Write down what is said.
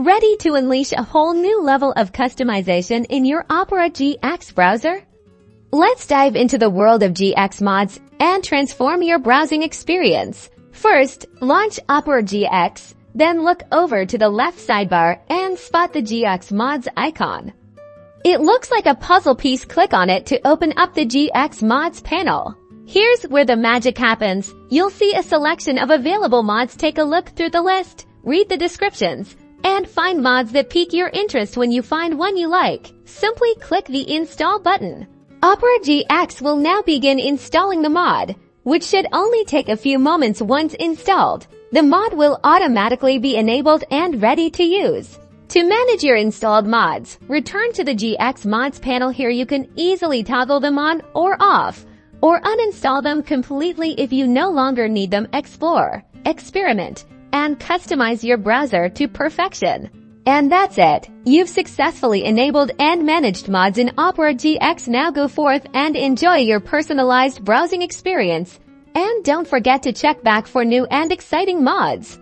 Ready to unleash a whole new level of customization in your Opera GX browser? Let's dive into the world of GX mods and transform your browsing experience. First, launch Opera GX, then look over to the left sidebar and spot the GX mods icon. It looks like a puzzle piece. Click on it to open up the GX mods panel. Here's where the magic happens. You'll see a selection of available mods. Take a look through the list, read the descriptions, and find mods that pique your interest. When you find one you like, simply click the Install button. Opera GX will now begin installing the mod, which should only take a few moments. Once installed, the mod will automatically be enabled and ready to use. To manage your installed mods, return to the GX mods panel. Here you can easily toggle them on or off, or uninstall them completely if you no longer need them. Explore, experiment, and customize your browser to perfection. And that's it. You've successfully enabled and managed mods in Opera GX. Now go forth and enjoy your personalized browsing experience. And don't forget to check back for new and exciting mods.